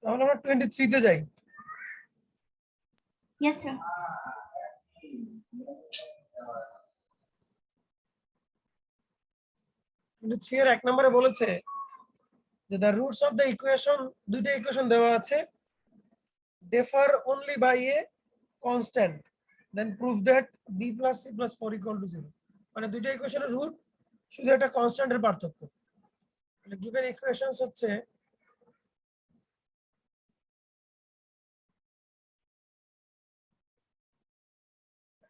তাহলে আমরা 23 তে যাই। Yes, sir. 23 এর 1 নম্বরে বলেছে যে the roots of the equation, দুইটা ইকুয়েশন দেওয়া আছে, differ only by a constant, then prove that b plus c plus 4 equal to 0. মানে দুইটা ইকুয়েশনের রুট শুধু একটা কনস্ট্যান্টের পার্থক্য। মানে given equations হচ্ছে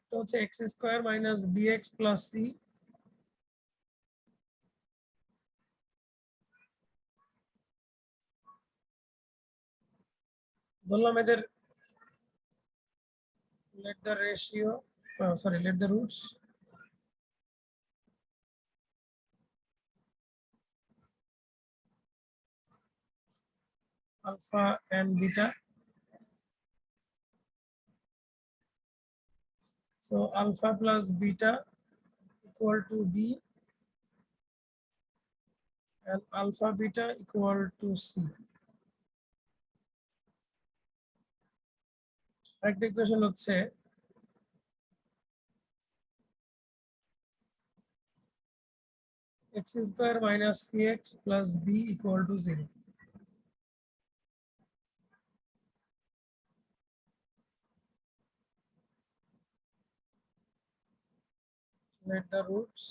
এটা হচ্ছে x square minus bx plus c, বললাম এদের let the ratio, let the roots alpha and beta. So alpha plus beta equal to b and alpha beta equal to c. আরেকটা ইকুয়েশন হচ্ছে x square minus cx plus b equal to 0. Let the roots,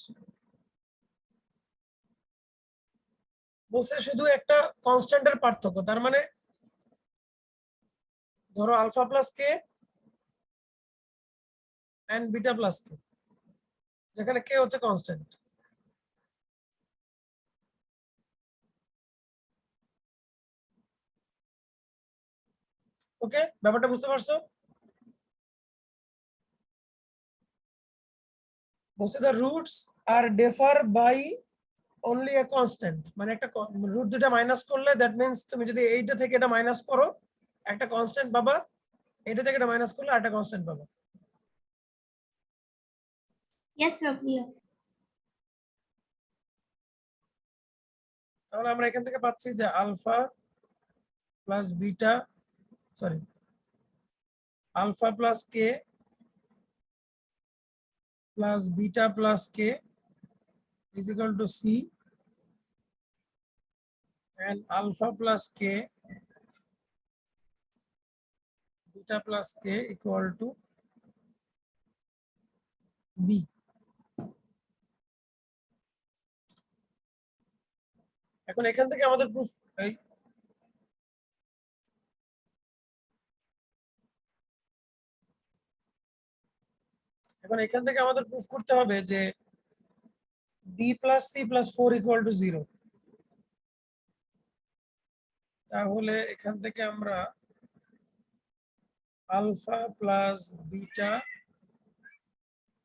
বলছে শুধু একটা কনস্ট্যান্টের পার্থক্য, তার মানে ধরো alpha plus k and beta plus k, যেখানে কে হচ্ছে কনস্ট্যান্ট। ওকে, ব্যাপারটা বুঝতে পারছো? বলছে the roots are differ by only a constant, মানে একটা রুট দুটা মাইনাস করলে দ্যাট মিন্স তুমি যদি এইটা থেকে এটা মাইনাস করো একটা কনস্ট্যান্ট পাবা, এটা থেকে এটা মাইনাস করলে একটা কনস্ট্যান্ট পাবা। Yes, sir. Clear. তাহলে আমরা এখান থেকে পাচ্ছি যে alpha plus beta, sorry alpha plus k plus beta plus k is equal to c and alpha plus k beta plus k equal to b. এখন এখান থেকে আমাদের প্রুফ করতে হবে যে b plus c plus 4 equal to 0. তাহলে এখান থেকে আমরা alpha plus beta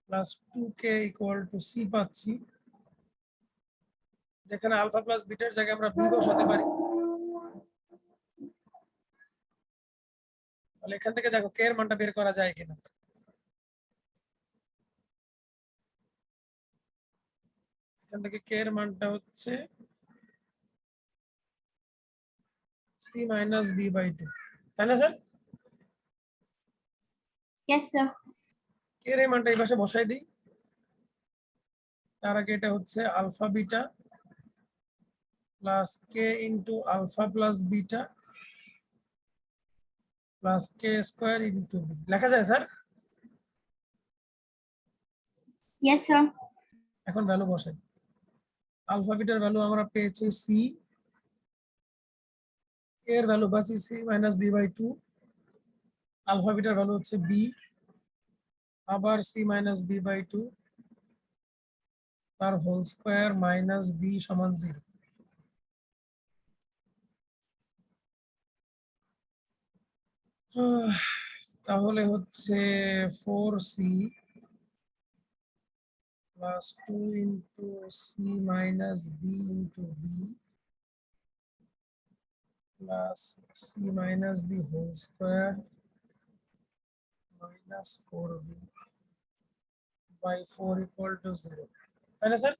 plus 2k equal to c পাচ্ছি, যেখানে আলফা প্লাস বিটার জায়গায় আমরা b বসাতে পারি। তাহলে এখান থেকে দেখো k এর মানটা বের করা যায় কিনা। এখান থেকে k এর মানটা হচ্ছে c minus b by 2, তাই না স্যার? Yes, sir. k এর এই মানটা এই পাশে বসাই দিই। তার আগে এটা হচ্ছে alpha beta plus k into alpha plus beta plus k square into b লেখা যায় স্যার? Yes, sir. এখন ভ্যালু বসাই। আলফা বিটার ভ্যালু আমরা পেয়েছি c, k এর ভ্যালু পাচ্ছি c minus b by 2, alpha বিটার ভ্যালু হচ্ছে b, আবার c মাইনাস b বাই 2 তার হোল স্কয়ার মাইনাস b সমান 0। তাহলে হচ্ছে 4c plus 2 into c minus b into b plus c minus b whole square minus 4b by 4 equal to 0. তাই না sir?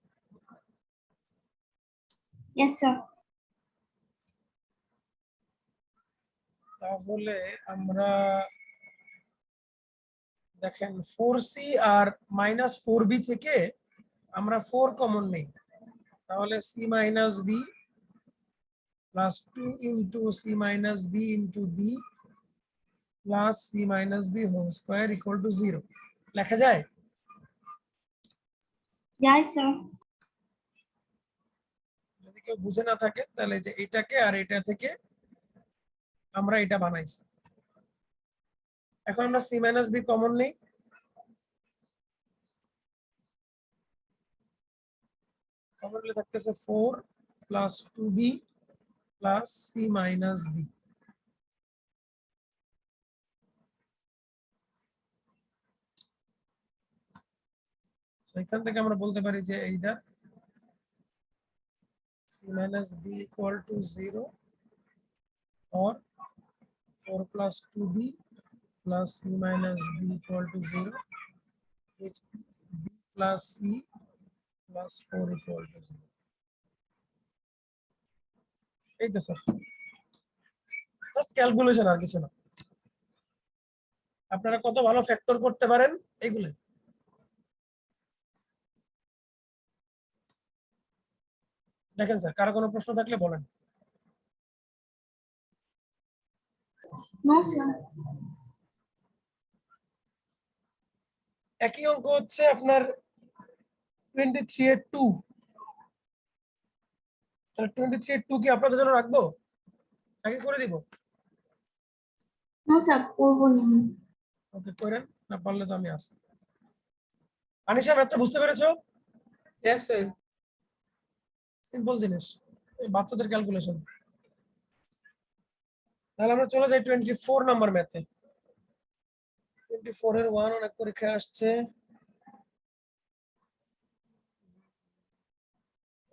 Yes, sir. তাহলে আমরা দেখেন 4c আর -4b থেকে আমরা 4 কমন নেই, তাহলে c - b plus 2 into c minus b into b plus c minus b whole square equal to 0 লেখা যায়? Yes, sir. যদি কেউ বুঝে না থাকে তাহলে যে এটাকে আর এটা থেকে আমরা এটা বানাইছি। এখন আমরা c minus b কমন নেই, কমন নিলে থাকতেছে 4 plus 2b plus c minus b। এখান থেকে আমরা বলতে পারি যে এইটা c minus b equal to 0 or 4 plus 2b plus c minus b equal to 0, which is b plus c plus 4 equal to 0। এই তো স্যার, জাস্ট ক্যালকুলেশন, আর কিছু না। আপনারা কত ভালো ফ্যাক্টর করতে পারেন এগুলো। দেখেন স্যার, কারো কোনো প্রশ্ন থাকলে বলেন। No, sir. একই অঙ্ক হচ্ছে আপনার 23 এর 2। তাহলে 23 এর 2 কি আপনাদের জন্য রাখবো নাকি করে দিব? No, sir. করবো না। ওকে, করেন, না পারলে তো আমি আসি। আনিশা, ম্যাথটা বুঝতে পেরেছো? Yes, sir. সিম্পল জিনিস, এই বাচ্চাদের ক্যালকুলেশন। তাহলে আমরা চলে যাই 24 নাম্বার ম্যাথে। 24 এর 1 অনেক পরীক্ষা আসছে।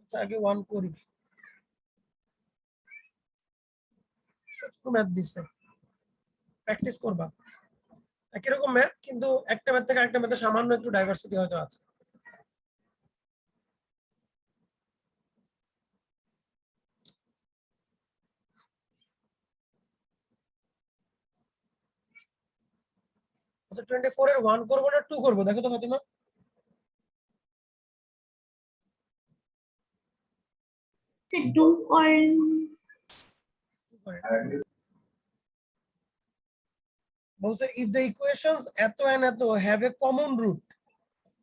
আচ্ছা, আগে 1 করি। ম্যাথ দিছে, প্র্যাকটিস করবা। একই রকম ম্যাথ, কিন্তু একটা ম্যাথ থেকে আরেকটা ম্যাথে সামান্য একটু ডাইভার্সিটি হয়তো আছে। আচ্ছা, 24 এর 1 করবো না 2 করবো, দেখো তো ফাতিমা। Sir, do করেন। বলছে if the equations এত and এত have a common root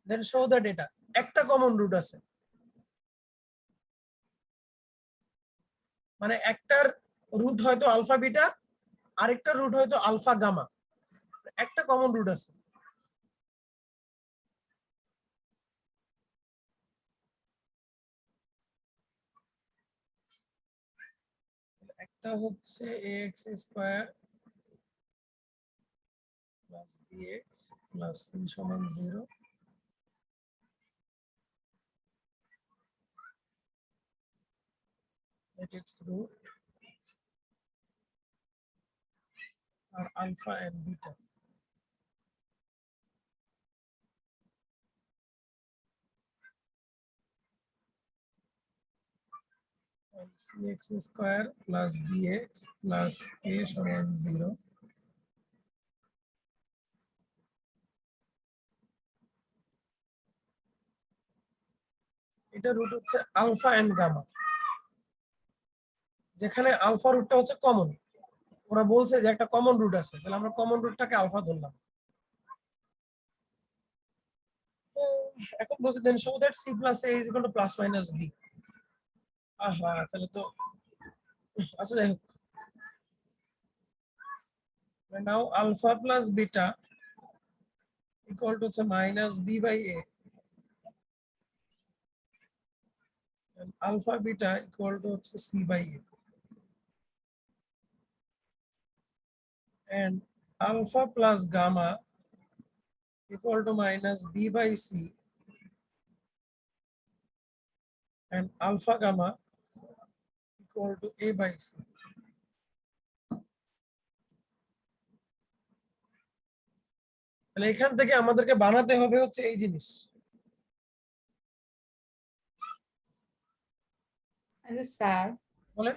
then show the data। একটা কমন রুট আছে, মানে একটার রুট হয়তো আলফা বিটা, আরেকটার রুট হয়তো আলফা গামা, একটা কমন রুট আছে। একটা হচ্ছে ax square plus bx plus c সমান 0, at its root, আর alpha and beta. cx square plus bx plus a সমান 0, এটা রুট হচ্ছে আলফা এন্ড গামা। যেখানে আলফা রুটটা হচ্ছে কমন, ওরা বলছে যে একটা কমন রুট আছে, তাহলে আমরা কমন রুটটাকে আলফা ধরলাম। এখন বলছে then show that c plus a is equal to plus minus b। আহা, তাহলে তো আচ্ছা, যাই হোক, now alpha plus beta equal to হচ্ছে minus b by a, alpha beta equal to হচ্ছে c by a, and alpha plus gamma equal to minus b by c, and alpha gamma equal to a by c। তাহলে এখান থেকে আমাদেরকে বানাতে হবে হচ্ছে এই জিনিস। And the sir, বলেন।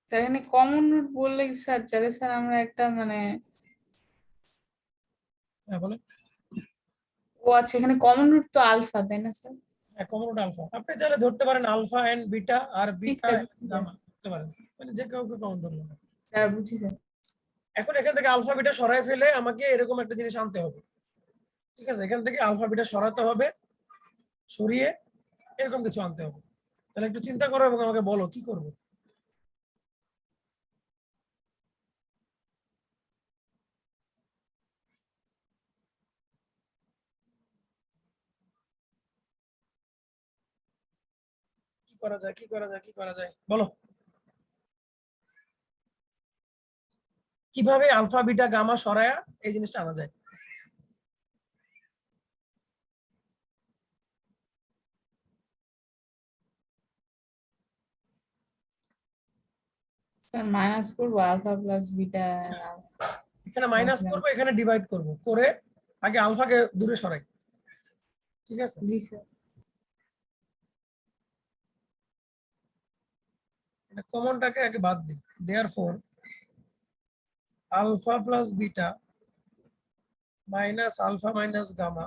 স্যার এখানে কমন রুট বললে কি স্যার তাহলে স্যার আমরা একটা মানে হ্যাঁ বলে ও আচ্ছা এখানে কমন রুট তো আলফা তাই না স্যার? কমন রুট আলফা, আপনি চাইলে ধরতে পারেন আলফা এন্ড বিটা আর বিটা বুঝছি স্যার। গামা ধরতে পারেন, মানে যে কাউকে কমন ধরলেন। স্যার বুঝছি স্যার। এখন এখান থেকে আলফা বিটা সরাই ফেলে আমাকে এরকম একটা জিনিস আনতে হবে, ঠিক আছে? এখান থেকে আলফা বিটা সরাতে হবে, সরিয়ে এরকম কিছু আনতে হবে। তাহলে একটু চিন্তা করো এবং আমাকে বলো কি করব। কি করা যায়, কি করা যায়, কি করা যায় বলো। কিভাবে আলফা বিটা গামা সরায়া এই জিনিসটা আনা যায়? স্যার মাইনাস করবো আলফা প্লাস বিটা। এখানে মাইনাস করব, এখানে ডিভাইড করব, করে আগে আলফাকে দূরে সরাই, ঠিক আছে? জি স্যার। এটা কমনটাকে আগে বাদ দিই। Therefore alpha plus beta minus alpha minus gamma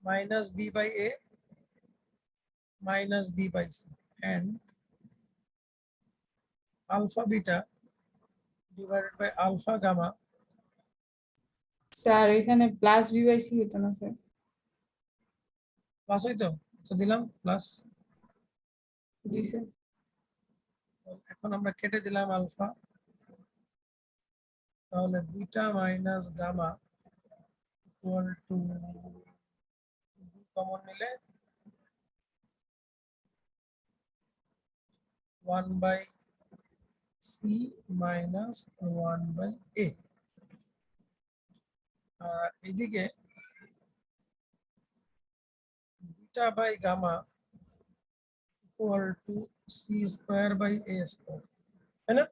minus b by a minus b by c and alpha beta divided by alpha gamma sir এখানে প্লাস বি বাই সি হতো না স্যার? প্লাস হইতো, আচ্ছা দিলাম প্লাস। জি sir. এখন আমরা কেটে দিলাম আলফা, তাহলে beta minus gamma equal to common নিলে 1 by c minus 1 by a, আর এদিকে beta by gamma equal to c square by a square, তাই না?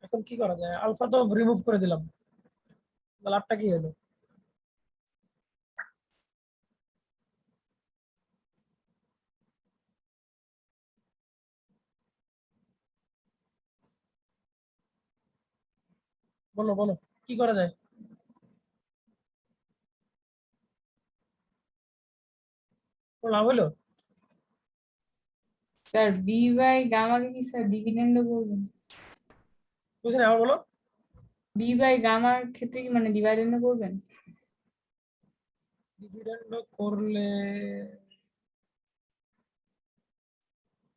এখন কি করা যায়? আলফা তো রিমুভ করে দিলাম, লাভটা কি হলো? বলো বলো কি করা যায়? কোনো লাভ হলো? স্যার বি বাই গামাকে কি স্যার ডিভিডেন্ড করবেন? বুঝলেন, আবার বলো। বি বাই গামার ক্ষেত্রে কি মানে ডিভাইডেন্ড করবেন? ডিভিডেন্ড করলে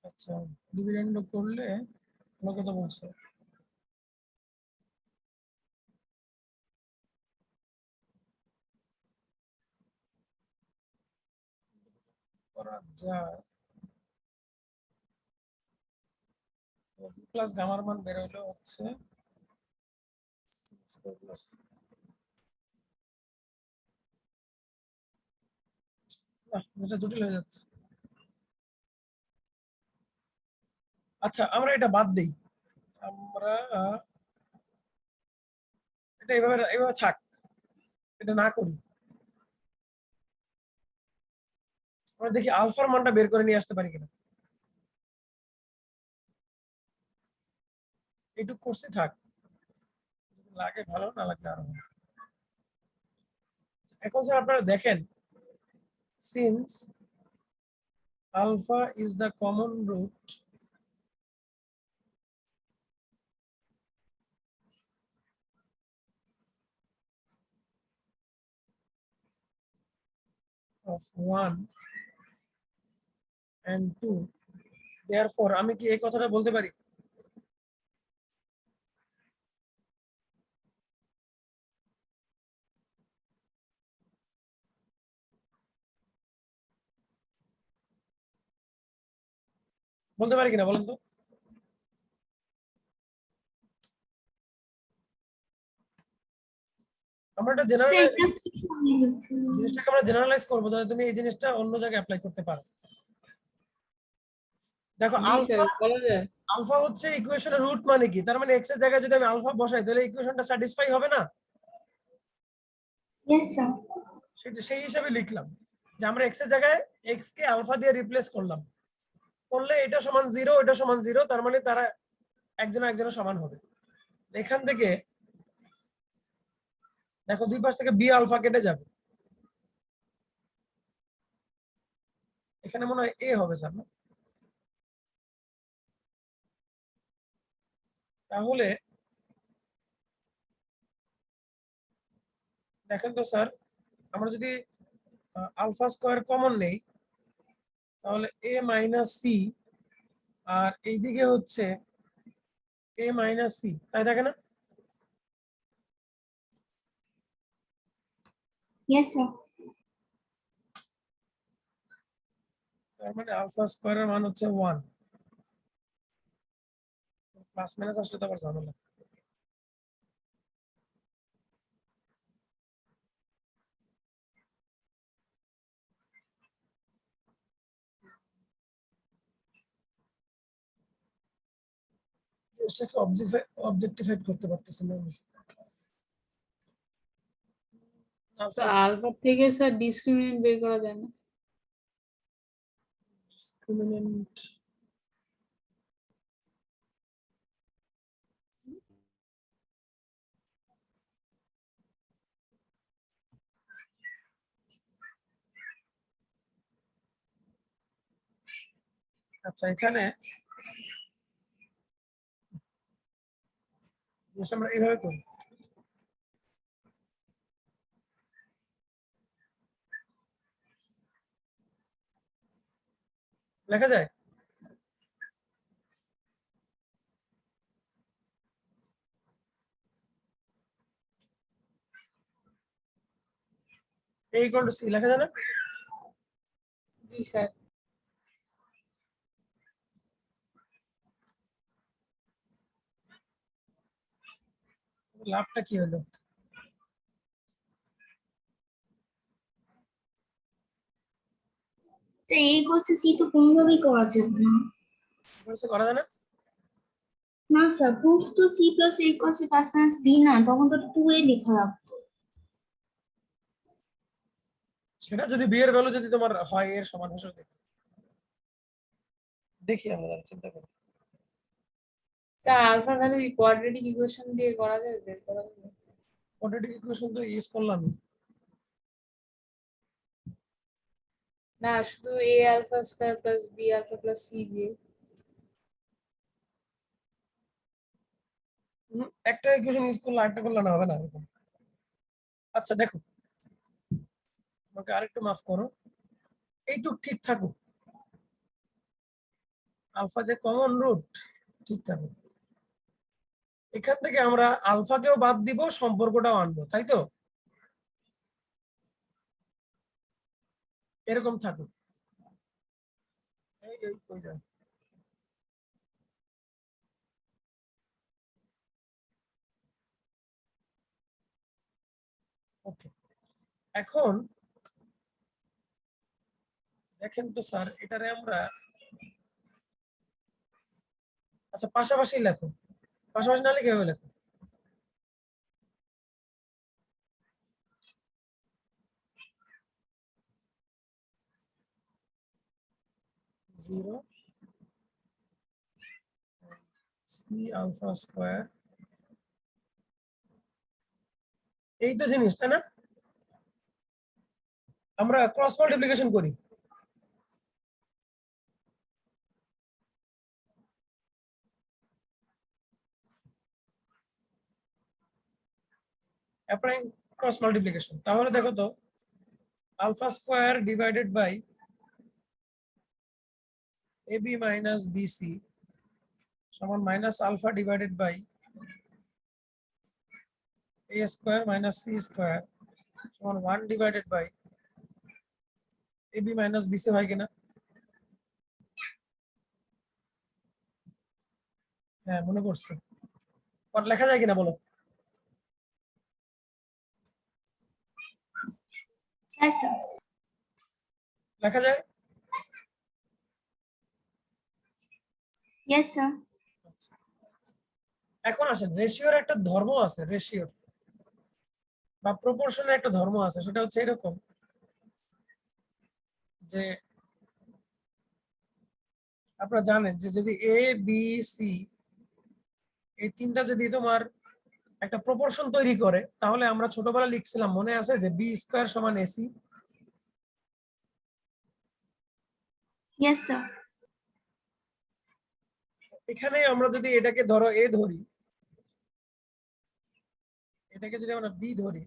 আচ্ছা, ডিভিডেন্ড করলে ভালো কথা বলছো। করা যায়, বি প্লাস গামার মান বের হইলো হচ্ছে প্লাস, এটা জটিল হয়ে যাচ্ছে। আচ্ছা আমরা এটা বাদ দেই, আমরা এটা এইভাবে এইভাবে থাক, এটা না করি। আমরা দেখি আলফার মানটা বের করে নিয়ে আসতে পারি কিনা। এইটুক করছি থাক, লাগে ভালো, না লাগলে আরো ভালো। এখন স্যার আপনারা দেখেন, since alpha is the common root of 1 and 2, therefore আমি কি এই কথাটা বলতে পারি? বলতে পারি কিনা বলেন তো? আমরা এটা জেনারেল জিনিসটাকে আমরা জেনারেলাইজ করবো যাতে তুমি এই জিনিসটা অন্য জায়গায় অ্যাপ্লাই করতে পারো। দেখো জি স্যার, আলফা বলা যায়। আলফা হচ্ছে ইকুয়েশনের রুট মানে কি, তার মানে এক্স এর জায়গায় যদি আমি আলফা বসাই তাহলে ইকুয়েশনটা স্যাটিসফাই হবে না, Yes, sir. সেটা সেই হিসাবে লিখলাম যে আমরা এক্স এর জায়গায় এক্স কে আলফা দিয়ে রিপ্লেস করলাম, করলে এটা সমান 0 এটা সমান 0, তার মানে তারা একজন একজনের সমান হবে। এখান থেকে দেখো দুই পাশ থেকে বি আলফা কেটে যাবে, এখানে মনে হয় এ হবে স্যার না, তাহলে দেখেন তো স্যার, আমরা যদি আলফা স্কয়ার কমন নেই তাহলে এ মাইনাস সি, আর এইদিকে হচ্ছে এ মাইনাস সি, তাই থাকে না? Yes, sir. তার মানে আলফা স্কয়ারের মান হচ্ছে 1, প্লাস মাইনাস আসলে তো আবার ঝামেলা। জিনিসটাকে অবজেক্টিফাইড করতে পারতেছি না আমি। স্যার আলফা থেকে স্যার ডিসক্রিমিনেন্ট বের করা যায় না? ডিসক্রিমিনেন্ট আচ্ছা, এখানে জিনিসটা আমরা এইভাবে করি, লেখা যায় a ইকুয়াল টু সি, লেখা যায় না? জি স্যার। লাভটা কি হলো? Sir A equals to C তো কোনোভাবেই করা যাবে না। বলছে করা যায় না? না স্যার, প্রুফ তো C plus A equals to plus minus B না, তখন তো 2A লেখা লাগতো। সেটা যদি বি এর ভ্যালু যদি তোমার হয় এর সমান হিসেবে দেখি, দেখি আমরা তাহলে চিন্তা করি। Sir alpha value quadratic equation দিয়ে করা যাবে, বের করা যাবে? কোয়াড্রেটিক ইকুয়েশন তো ইউজ করলাম। না, শুধু a alpha square plus b alpha plus c দিয়ে। একটা ইকুয়েশন ইউজ করলে আরেকটা করলে না, হবে না এরকম। আচ্ছা দেখো, আমাকে আরেকটু মাফ করো, এইটুক ঠিক থাকুক, আলফা যে কমন রুট ঠিক থাকুক, এখান থেকে আমরা আলফাকেও বাদ দিব, সম্পর্কটাও আনবো, তাই তো? এরকম থাকুক, এই এই কই যায়। ওকে, এখন দেখেন তো স্যার, এটারে আমরা আচ্ছা পাশাপাশি লেখো, পাশাপাশি না লিখে এভাবে লেখো, জিরো সি আলফা স্কয়ার, এই তো জিনিস, তাই না? আমরা ক্রস মাল্টিপ্লিকেশন করি, অ্যাপ্লাইং ক্রস মাল্টিপ্লিকেশন, তাহলে দেখো তো alpha square divided by ab minus b c সমান minus alpha divided by a square minus c square সমান 1 divided by ab minus b c, হয় কিনা? হ্যাঁ মনে পড়ছে, পর লেখা যায় কিনা বলো? হ্যাঁ স্যার। লেখা যায়? Yes, sir. এখন আসেন, রেশিওর একটা ধর্ম আছে, রেশিওর বা প্রপোর্শনের একটা ধর্ম আছে, সেটা হচ্ছে এরকম যে আপনারা জানেন যে যদি এ বি সি এই তিনটা যদি তোমার একটা প্রপোর্শন তৈরি করে, তাহলে আমরা ছোটবেলা লিখছিলাম, মনে আছে যে বি স্কয়ার সমান এসি। Yes, sir. এখানে আমরা যদি এটাকে ধরো এ ধরি, এটাকে যদি আমরা বি ধরি,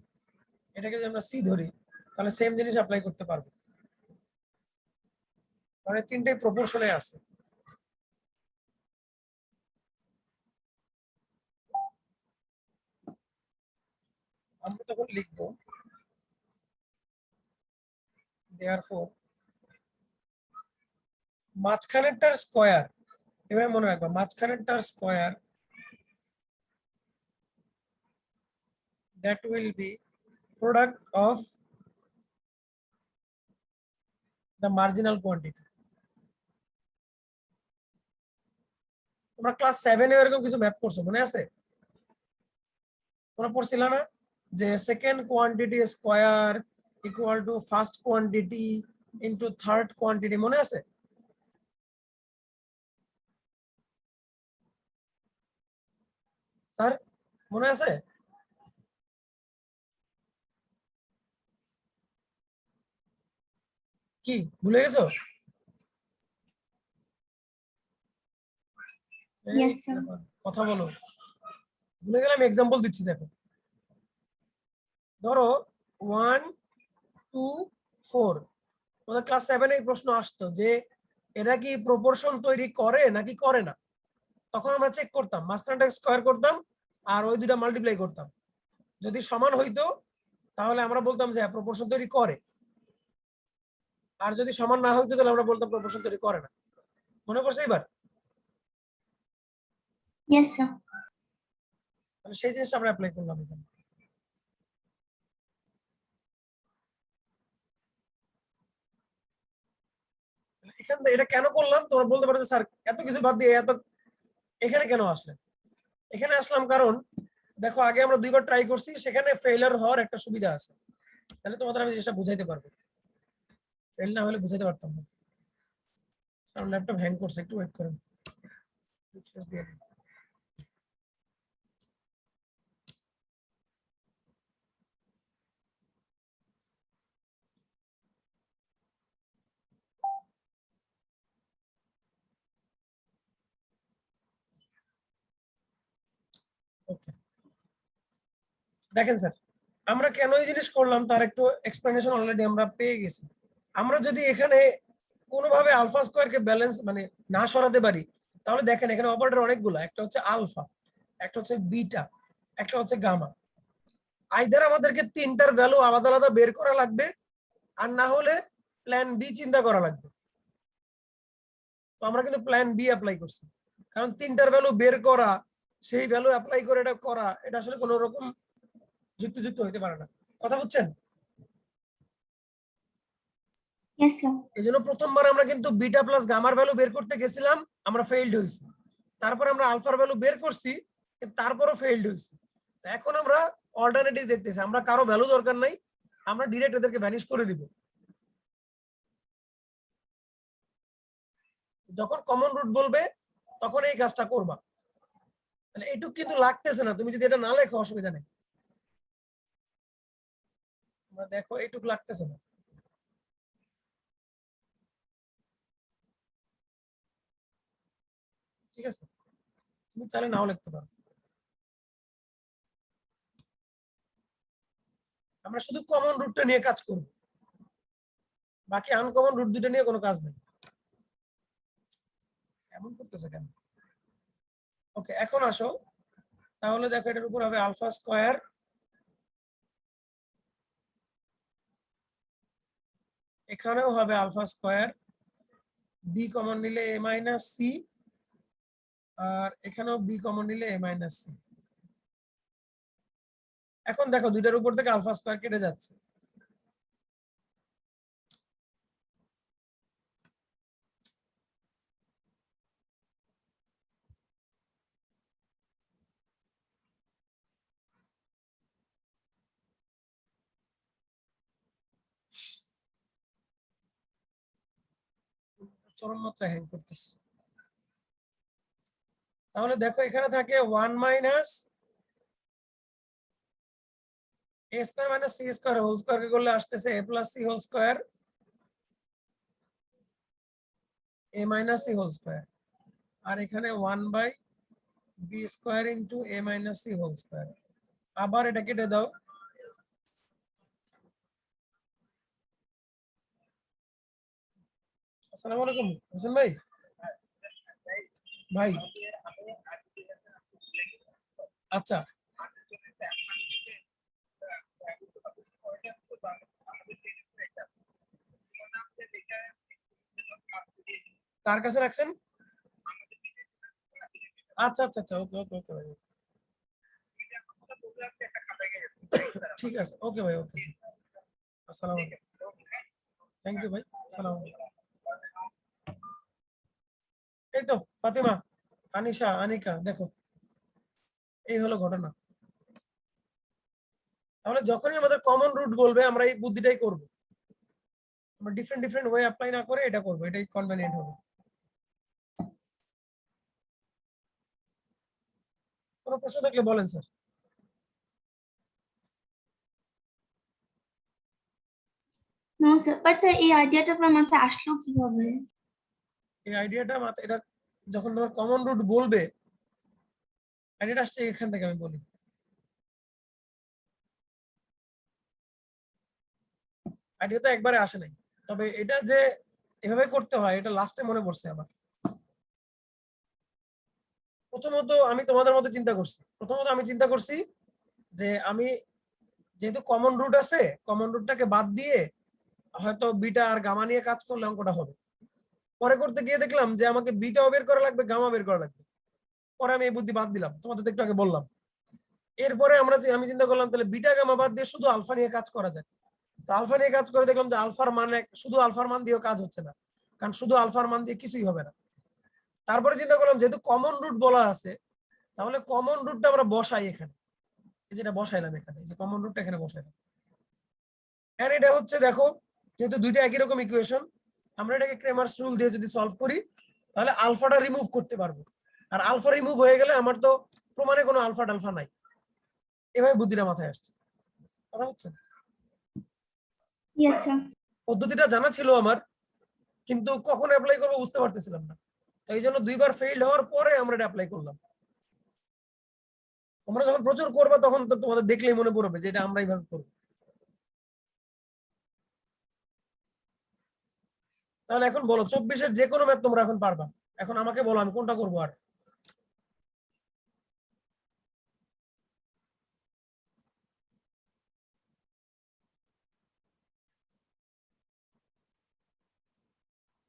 এটাকে যদি আমরা সি ধরি, তাহলে সেম জিনিস অ্যাপ্লাই করতে পারবো, মানে তিনটাই প্রপোর্শনে আছে। আমরা তখন লিখবো therefore মাঝখানেরটার স্কয়ার, এভাবে মনে রাখবা, মাঝখানেরটার square that will be product of the marginal quantity। তোমরা ক্লাস 7 এ এরকম কিছু ম্যাথ করছো, মনে আছে? তোমরা পড়ছিল না যে second quantity square equal to first quantity into third quantity, মনে আছে? স্যার মনে আছে? কি ভুলে গেছো? Yes, sir. কথা বলো, ভুলে গেলে আমি এক্সাম্পল দিচ্ছি, দেখো ধরো 1 2 4, তোমাদের ক্লাস 7 এই প্রশ্ন আসতো যে এরা কি প্রপোর্শন তৈরি করে নাকি করে না। তখন আমরা চেক করতাম, মাঝখানটা স্কয়ার করতাম আর ওই দুইটা মাল্টিপ্লাই করতাম, যদি সমান হইতো তাহলে আমরা বলতাম যে প্রপোর্শন তৈরি করে, আর যদি সমান না হইতো তাহলে আমরা বলতাম প্রপোর্শন তৈরি করে না। মনে পড়ছে এবার? Yes, sir. তাহলে সেই জিনিসটা আমরা অ্যাপ্লাই করলাম এখানে। এখান থেকে এটা কেন করলাম তোমরা বলতে পারো যে স্যার এত কিছু বাদ দিয়ে এত এখানে কেন আসলেন? এখানে আসলাম কারণ দেখো আগে আমরা দুইবার ট্রাই করছি, সেখানে ফেইলিয়ার হওয়ার একটা সুবিধা আছে, তাহলে তোমাদের আমি জিনিসটা বুঝাইতে পারবো, ফেল না হলে বুঝাইতে পারতাম না। স্যার ল্যাপটপ হ্যাং করছে, একটু ওয়েট করেন, রিফ্রেশ দিয়ে দিই। ওকে, দেখেন স্যার আমরা কেন এই জিনিস করলাম তার একটু এক্সপ্লেনেশন অলরেডি আমরা পেয়ে গেছি। আমরা যদি এখানে কোনোভাবে আলফা স্কয়ারকে ব্যালেন্স মানে না সরাতে পারি, তাহলে দেখেন এখানে অপারেটর অনেকগুলো, একটা হচ্ছে আলফা, একটা হচ্ছে বিটা, একটা হচ্ছে গামা। আইদার আমাদেরকে তিনটার ভ্যালু আলাদা আলাদা বের করা লাগবে, আর না হলে প্ল্যান বি চিন্তা করা লাগবে। তো আমরা কিন্তু প্ল্যান বি অ্যাপ্লাই করছি, কারণ তিনটার ভ্যালু বের করা, সেই ভ্যালু অ্যাপ্লাই করে এটা করা, এটা আসলে কোনো রকম যুক্তিযুক্ত হইতে পারে না। কথা বুঝছেন? Yes, sir. এই জন্য প্রথমবার আমরা কিন্তু বিটা প্লাস গামার ভ্যালু বের করতে গেছিলাম, আমরা ফেইলড হয়েছি। তারপর আমরা আলফার ভ্যালু বের করছি, কিন্তু তারপরও ফেইলড হয়েছি। এখন আমরা অল্টারনেটিভ দেখতেছি, আমরা কারো ভ্যালু দরকার নাই, আমরা ডিরেক্ট এদেরকে ভ্যানিশ করে দিব। যখন কমন রুট বলবে তখন এই কাজটা করবা। তাহলে এইটুক কিন্তু লাগতেছে না, তুমি যদি এটা না লেখো অসুবিধা নেই। দেখো এইটুক লাগতেছে না, ঠিক আছে? তুমি চাইলে নাও লিখতে পারো। আমরা শুধু কমন রুটটা নিয়ে কাজ করব, বাকি আনকমন রুট দুটো নিয়ে কোনো কাজ নেই। এমন করতেছে কেন? ওকে, এখন আসো, তাহলে দেখো এটার উপর হবে আলফা স্কয়ার, এখানেও হবে আলফা স্কয়ার, বি কমন নিলে এ মাইনাস সি, আর এখানেও বি কমন নিলে এ মাইনাস সি। এখন দেখো দুইটার উপর থেকে আলফা স্কয়ার কেটে যাচ্ছে, চরম মাত্রায় হ্যাং করতেছে। তাহলে দেখো এখানে থাকে 1 minus a square minus c square whole square কে করলে আসতেছে a plus c whole square a minus c whole square, আর এখানে 1 by b square into a minus c whole square. আবার এটা কেটে দাও, আসসালামু আলাইকুম হোসেন ভাই। ভাই আচ্ছা কার কাছে রাখছেন? আচ্ছা আচ্ছা আচ্ছা, ওকে ওকে ওকে ভাই, ঠিক আছে, ওকে ভাই, ওকে, আসসালামু আলাইকুম, থ্যাংক ইউ ভাই, আসসালামু আলাইকুম। এই তো ফাতিমা, আনিশা, আনিকা, দেখো এই হলো ঘটনা। তাহলে যখনই আমাদের কমন রুট বলবে আমরা এই বুদ্ধিটাই করব, আমরা ডিফারেন্ট ডিফারেন্ট ওয়ে অ্যাপ্লাই না করে এটা করব, এটাই কনভেনিয়েন্ট হবে। কোনো প্রশ্ন থাকলে বলেন স্যার। নো স্যার, আচ্ছা এই আইডিয়াটা আপনার মাথায় আসলো কিভাবে? এই আইডিয়াটা এটা যখন তোমার কমন রুট বলবে, আইডিয়াটা আসছে এখান থেকে, আমি বলি আইডিয়া তো একবারে আসে নাই, তবে এটা যে এভাবে করতে হয় এটা লাস্টে মনে পড়ছে আমার। প্রথমত আমি তোমাদের মতো চিন্তা করছি, যে আমি যেহেতু কমন রুট আছে, কমন রুটটাকে বাদ দিয়ে হয়তো বিটা আর গামা নিয়ে কাজ করলে অঙ্কটা হবে। পরে করতে গিয়ে দেখলাম যে আমাকে বিটাও বের করা লাগবে, গামা বের করা লাগবে। পরে আমি এই বুদ্ধি বাদ দিলাম, তোমাদের তো একটু আগে বললাম। এরপরে আমি চিন্তা করলাম তাহলে বিটা গামা বাদ দিয়ে শুধু আলফা নিয়ে কাজ করা যায়। তো আলফা নিয়ে কাজ করে দেখলাম যে আলফার মান শুধু আলফার মান দিয়েও কাজ হচ্ছে না, কারণ শুধু আলফার মান দিয়ে কিছুই হবে না। তারপরে চিন্তা করলাম যেহেতু কমন রুট বলা আছে, তাহলে কমন রুটটা আমরা বসাই এখানে, এই যেটা বসাইলাম এখানে, এই যে কমন রুটটা এখানে বসাইলাম। আর এটা হচ্ছে দেখো, যেহেতু দুইটা একই রকম ইকুয়েশন, আমরা এটাকে ক্রেমার্স রুল দিয়ে যদি সলভ করি তাহলে আলফাটা রিমুভ করতে পারবো, আর আলফা রিমুভ হয়ে গেলে আমার তো প্রমাণে কোনো আলফা টালফা নাই। এভাবে বুদ্ধিটা মাথায় আসছে, কথা বুঝছেন? Yes sir. পদ্ধতিটা জানা ছিল আমার, কিন্তু কখন অ্যাপ্লাই করবো বুঝতে পারতেছিলাম না, তো এই জন্য দুইবার ফেইল হওয়ার পরে আমরা এটা অ্যাপ্লাই করলাম। তোমরা যখন প্রচুর করবে তখন তো তোমাদের দেখলেই মনে পড়বে যে এটা আমরা এইভাবে করবো। তাহলে এখন বলো 24-এর যে কোনো ম্যাথ তোমরা এখন পারবা, এখন আমাকে বলো আমি কোনটা করবো। আর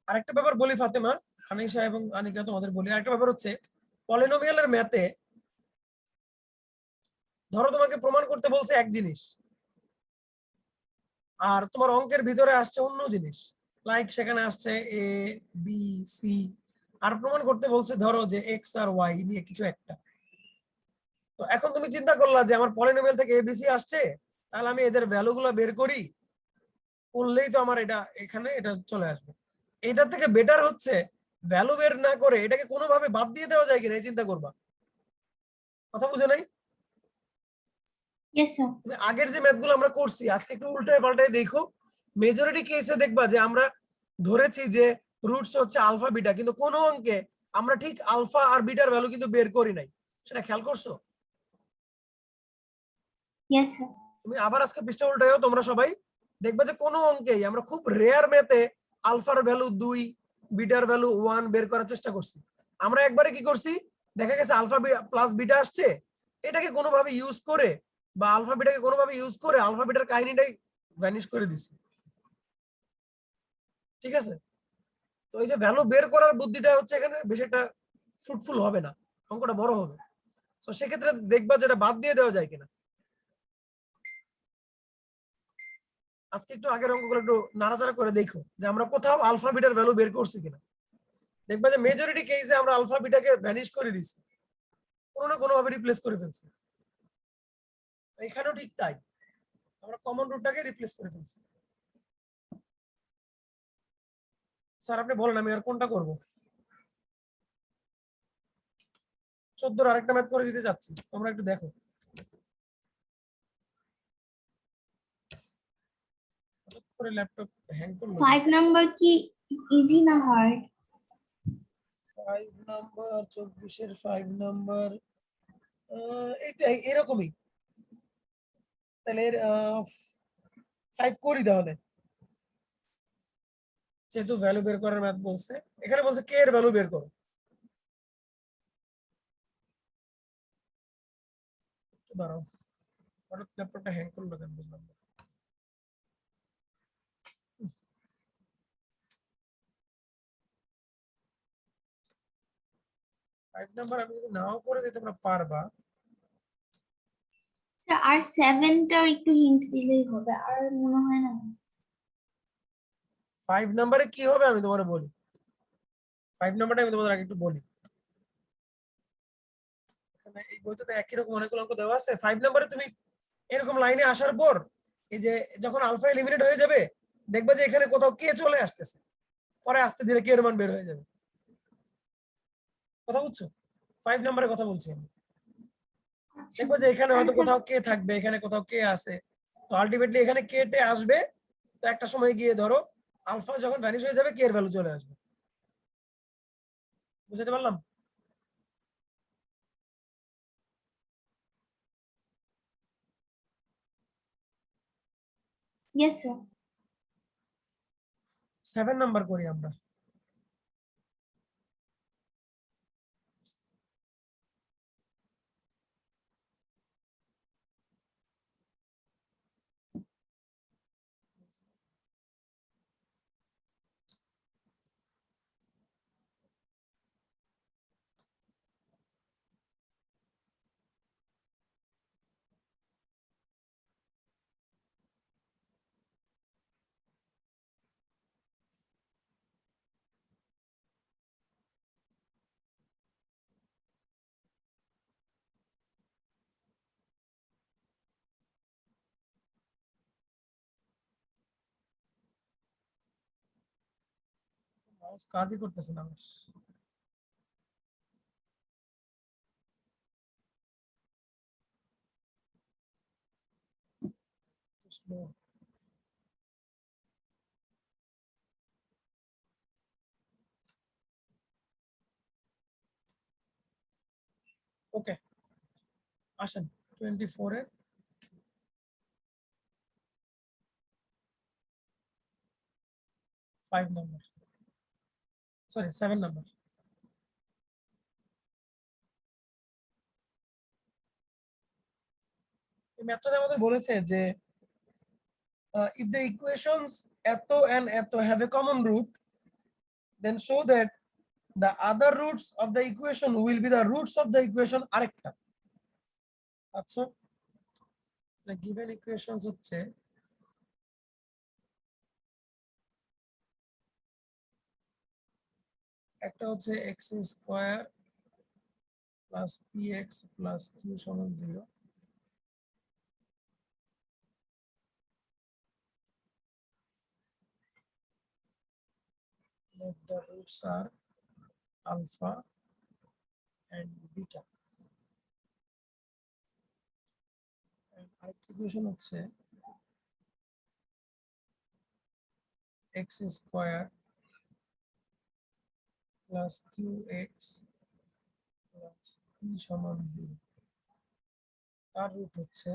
আরেকটা ব্যাপার বলি ফাতেমা, আনিশা এবং আনিকা, তোমাদের বলি আরেকটা ব্যাপার হচ্ছে পলিনোমিয়ালের ম্যাথে ধরো তোমাকে প্রমাণ করতে বলছে এক জিনিস, আর তোমার অঙ্কের ভিতরে আসছে অন্য জিনিস, লাইক সেখানে আসছে এ বি সি, আর প্রমাণ করতে বলছে ধরো যে এক্স আর ওয়াই নিয়ে কিছু একটা। তো এখন তুমি চিন্তা করলা যে আমার পলিনোমিয়াল থেকে এবিসি আসছে, তাহলে আমি এদের ভ্যালু গুলো বের করি, করলেই তো আমার এটা এখানে এটা চলে আসবে। এটা থেকে বেটার হচ্ছে ভ্যালু বের না করে এটাকে কোনোভাবে বাদ দিয়ে দেওয়া যায় কিনা এই চিন্তা করবা, কথা বুঝে নাই? Yes sir. তুমি আগের যে ম্যাথগুলো আমরা করছি আজকে একটু উল্টায় পাল্টায় দেখো, মেজরিটি কেসে দেখবা যে আমরা ধরেছি যে রুটস হচ্ছে আলফা বিটা, কিন্তু কোন অঙ্কে আমরা ঠিক আলফা আর বিটার ভ্যালু কিন্তু বের করি নাই, সেটা খেয়াল করছো? Yes sir. তুমি আবার আজকে পৃষ্ঠা উল্টায়ও তোমরা সবাই দেখবা যে কোনো অঙ্কেই আমরা খুব রেয়ার ম্যাথে আলফার ভ্যালু 2 বিটার ভ্যালু 1 বের করার চেষ্টা করছি। আমরা একবারে কি করছি, দেখা গেছে আলফা প্লাস বিটা আসছে, এটাকে কোনোভাবে ইউজ করে বা আলফা বিটাকে কোনোভাবে ইউজ করে আলফা বিটার কাহিনীটাই ভ্যানিশ করে দিছি, ঠিক আছে? তো এই যে ভ্যালু বের করার বুদ্ধিটা হচ্ছে এখানে বেশি একটা ফ্রুটফুল হবে না, অঙ্কটা বড় হবে। তো সেক্ষেত্রে দেখবা যেটা বাদ দিয়ে দেওয়া যায় কিনা। আজকে একটু আগের অঙ্কগুলো একটু নাড়াচাড়া করে দেখো যে আমরা কোথাও আলফা বিটার ভ্যালু বের করছি কিনা। দেখবা যে মেজরিটি কেসে আমরা আলফা বিটাকে ভ্যানিশ করে দিছি, কোনো না কোনো ভাবে রিপ্লেস করে ফেলছি। এখানেও ঠিক তাই, আমরা কমন রুটটাকে রিপ্লেস করে ফেলছি। স্যার আপনি বলেন আমি আর কোনটা করব? 14 আরেকটা ম্যাথ করে দিতে চাচ্ছি, তোমরা একটু দেখো। হঠাৎ করে ল্যাপটপ হ্যাং করলো। 5 নাম্বার কি ইজি না হার্ড? 5 নাম্বার 24 এর 5 নাম্বার এই তো এরকমই। তাহলে এর 5 করি তাহলে, যেহেতু ভ্যালু বের করার ম্যাথ বলছে, এখানে বলছে কে এর ভ্যালু বের করো। একটু দাঁড়াও, হঠাৎ ল্যাপটপটা হ্যাং করলো কেন বুঝলাম না। ফাইভ নাম্বার আমি যদি নাও করে দিই তোমরা পারবা। আর 7টার একটু হিন্ট দিলেই হবে, আর মনে হয় না। 5 নাম্বারে কি হবে আমি তোমারে বলি। 5 নাম্বারটা আমি তোমাদের আগে একটু বলি। এখানে এই বইটাতে একই রকম অনেকগুলো অঙ্ক দেওয়া আছে। 5 নাম্বারে তুমি এরকম লাইনে আসার পর এই যে যখন আলফা এলিমিনেট হয়ে যাবে, দেখবা যে এখানে কোথাও কে চলে আসতেছে, পরে আস্তে ধীরে কে এর মান বের হয়ে যাবে। কথা বুঝছো? 5 নাম্বারের কথা বলছি আমি। আচ্ছা, দেখবো যে এখানে হয়তো কোথাও কে থাকবে, এখানে কোথাও কে আছে, তো আলটিমেটলি এখানে কে টে আসবে। তো একটা সময় গিয়ে ধরো আলফা যখন ভ্যানিশ হয়ে যাবে কে এর ভ্যালু চলে আসবে। বুঝতে পারলাম? Yes sir. 7 নাম্বার করি আমরা। মাউস কাজই করতেছে না আমার। স্লো। ওকে, আসেন 24 এর 5 নাম্বার, সরি 7 নাম্বার। এই ম্যাথটাতে আমাদের বলেছে যে if the equations এত and এত have a common root, then show that the other roots of the equation will be the roots of the equation আরেকটা। আচ্ছা, given equations হচ্ছে একটা হচ্ছে x square plus px plus q সমান 0, let the roots are alpha and beta, and আরেকটা equation হচ্ছে x square plus qx plus p সমান 0, তার রুট হচ্ছে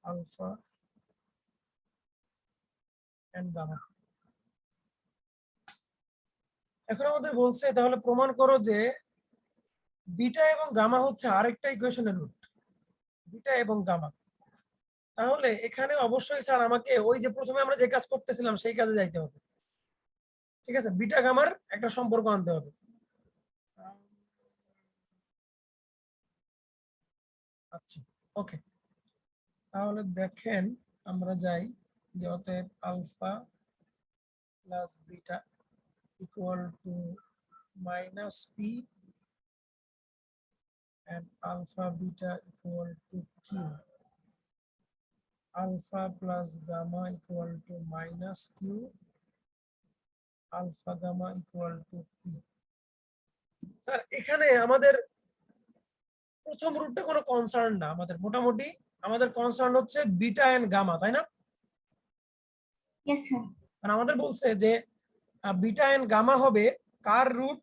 আলফা এন্ড গামা। এখন আমাদের বলছে তাহলে প্রমাণ করো যে বিটা এবং গামা হচ্ছে আরেকটা ইকুয়েশনের রুট, বিটা এবং গামা। তাহলে এখানে অবশ্যই স্যার আমাকে ওই যে প্রথমে আমরা যে কাজ করতেছিলাম সেই কাজে যাইতে হবে। ঠিক আছে, বিটা গামার একটা সম্পর্ক আনতে হবে। আচ্ছা, ওকে, তাহলে দেখেন আমরা যাই যে অতএব alpha plus beta equal to minus p and alpha beta equal to q. Alpha plus gamma equal to minus q alpha gamma equal to p. Sir এখানে আমাদের প্রথম রুটটা কোনো কনসার্ন না, আমাদের মোটামুটি আমাদের কনসার্ন হচ্ছে বিটা এন্ড গামা, তাই না? Yes, sir. কারণ আমাদের বলছে যে বিটা এন্ড গামা হবে কার রুট?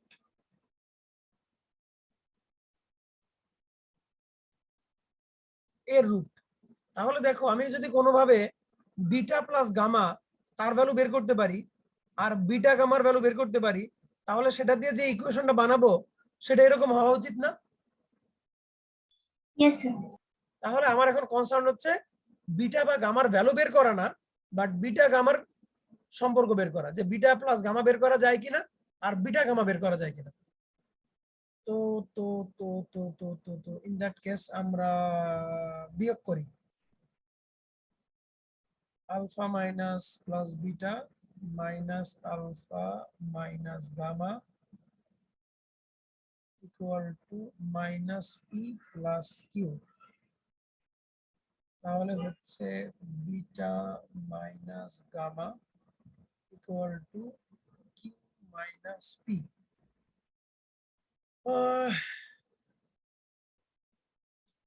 এর রুট। তাহলে দেখো আমি যদি কোনোভাবে বিটা প্লাস গামা তার ভ্যালু বের করতে পারি আর বিটা গামার ভ্যালু বের করতে পারি, তাহলে সেটা দিয়ে যে ইকুয়েশনটা বানাবো সেটা এরকম হওয়া উচিত না? Yes, sir. তাহলে আমার এখন কনসার্ন হচ্ছে বিটা বা গামার ভ্যালু বের করা না, বাট বিটা গামার সম্পর্ক বের করা, যে বিটা প্লাস গামা বের করা যায় কিনা আর বিটা গামা বের করা যায় কিনা। তো তো তো তো তো তো তো ইন দ্যাট কেস আমরা বিয়োগ করি alpha minus plus beta minus alpha minus gamma equal to minus p plus q. তাহলে হচ্ছে beta minus gamma equal to q minus p.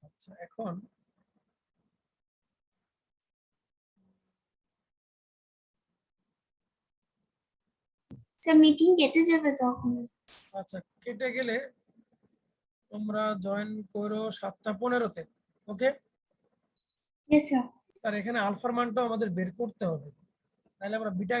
আচ্ছা এখন Sir, meeting কেটে যাবে তখন। আচ্ছা কেটে গেলে তোমরা জয়েন করো 7:15-তে। ওকে Yes, sir. স্যার, এখানে আলফার মানটা আমাদের বের করতে হবে, তাহলে আমরা বিটা